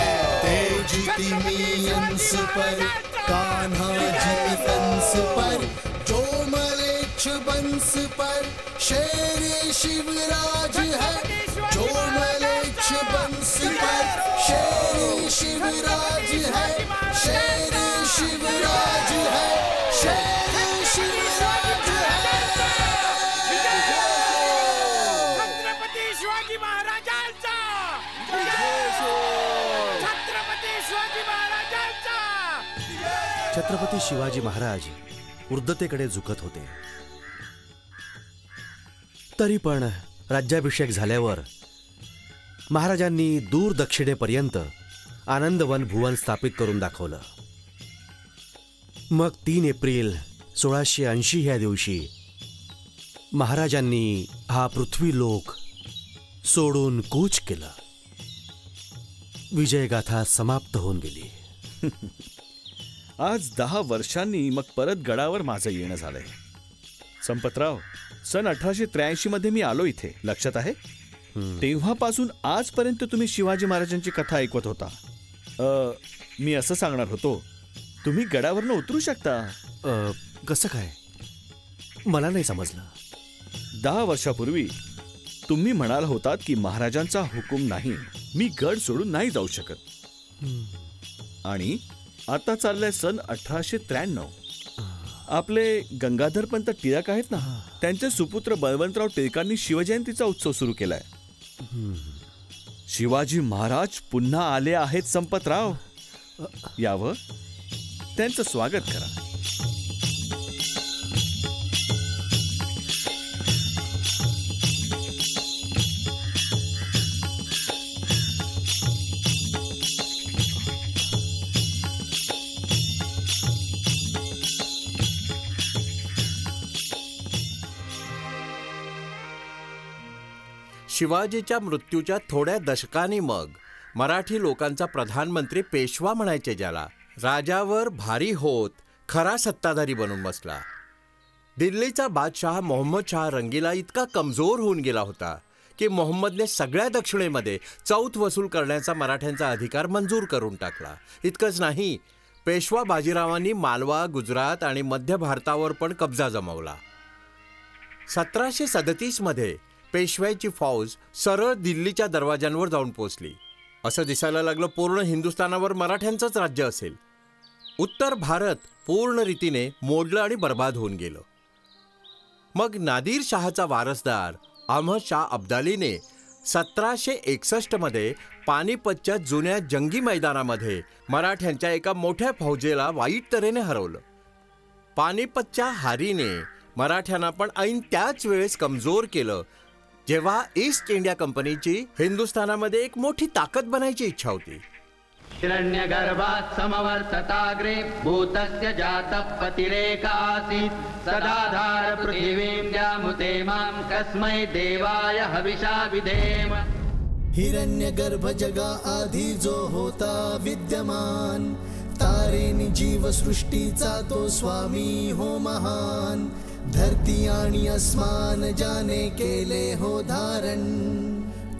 तिमियंस पर कान्हा जी कंस पर जो मलेच्छ बंस पर शेर शिवराज है जो मलेच्छ बंस पर शेर शिवराज है शेर शिवराज है शेर शिवराज है. छत्रपती शिवाजी महाराजांचा छत्रपती शिवाजी महाराज उर्धतेकडे झुकत होते. तरी पण राज्याभिषेक झाल्यावर महाराजांनी दूर दक्षिणेपर्यंत आनंदवन भुवन स्थापित करून दाखवलं. मग 3 एप्रिल 1680 ह्या दिवशी महाराजांनी हा पृथ्वीलोक सोडून कूच केलं. विजयगाथा समाप्त होऊन गेली. आज 10 वर्षांनी मग परत गडावर माझं येणं झालंय. संपतराव, सन 1883 मध्ये मी आलो इथे, लक्षात आहे? तेव्हापासून आजपर्यंत तुम्ही शिवाजी महाराजांची कथा ऐकवत होता. मी असं सांगणार होतो, तुम्ही गडावरनं उतरू शकता. कसं काय? मला नाही समजलं. 10 वर्षापूर्वी तुम्ही म्हणाला होतात की महाराजांचा हुकूम नाही, मी गड सोडून नाही जाऊ शकत. आणि आता चाललंय सन 1893. आपले गंगाधर पंत टिळक आहेत ना, त्यांचे सुपुत्र बळवंतराव टिळकांनी शिवजयंतीचा उत्सव सुरू केलाय. शिवाजी महाराज पुन्हा आले आहेत संपतराव. यावं, त्यांचं स्वागत करा. शिवाजीच्या मृत्यूच्या थोड्या दशकांनी मग मराठी लोकांचा प्रधानमंत्री पेशवा म्हणायचे ज्याला, राजावर भारी होत खरा सत्ताधारी बनून बसला. दिल्लीचा बादशाह मोहम्मद शाह रंगीला इतका कमजोर होऊन गेला होता की मोहम्मदने सगळ्या दक्षिणेमध्ये चौथ वसूल करण्याचा मराठ्यांचा अधिकार मंजूर करून टाकला. इतकंच नाही, पेशवा बाजीरावांनी मालवा, गुजरात आणि मध्य भारतावर पण कब्जा जमवला. 1737 मध्ये पेशव्याची फौज सरळ दिल्लीच्या दरवाज्यांवर जाऊन पोचली. असं दिसायला लागलं पूर्ण हिंदुस्थानावर मराठ्यांचंच राज्य असेल. उत्तर भारत पूर्ण रीतीने मोडलं आणि बर्बाद होऊन गेलं. मग नादिर शहाचा वारसदार अहमद शाह अब्दालीने 1761 मध्ये पानिपतच्या जुन्या जंगी मैदानामध्ये मराठ्यांच्या एका मोठ्या फौजेला वाईट तऱ्हेने हरवलं. पानिपतच्या हारीने मराठ्यांना पण ऐन त्याच वेळेस कमजोर केलं जेव्हा ईस्ट इंडिया कंपनीची हिंदुस्थानामध्ये एक मोठी ताकद बनायची इच्छा होती. हिरण्यगर्भात् समवर्तताग्रे भूतस्य जातः पतिरेक आसीत् सदाधार पृथिवीं द्यामुते मां कस्मै देवाय हविषा विधेम. हिरण्यगर्भ जगा आधी जो होता विद्यमान, तारेनी जीव सृष्टीचा तो स्वामी हो महान. धरती आणि अस्मान जाने केले हो धारण,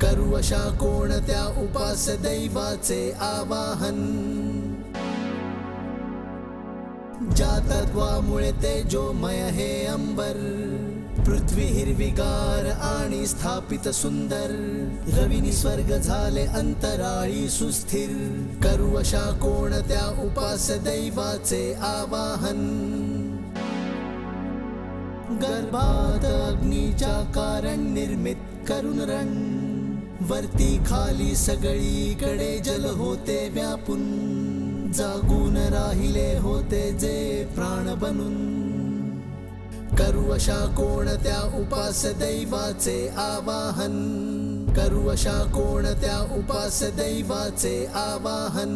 करू अशा कोणत्या उपास दैवाचे आवाहन. ज्या तत्वामुळे तेजोमय हे अंबर, पृथ्वी हिरवीगार आणि स्थापित सुंदर. रविनी स्वर्ग झाले अंतराळी सुस्थिर, करू अशा कोणत्या उपास दैवाचे आवाहन. गर्भात अग्नीच्या कारण निर्मित करून रण, वरती खाली सगळीकडे जल होते व्यापून. जागून राहिले होते जे प्राण बनून, करू अशा कोणत्या उपास दैवाचे आवाहन. करू अशा कोणत्या उपास दैवाचे आवाहन.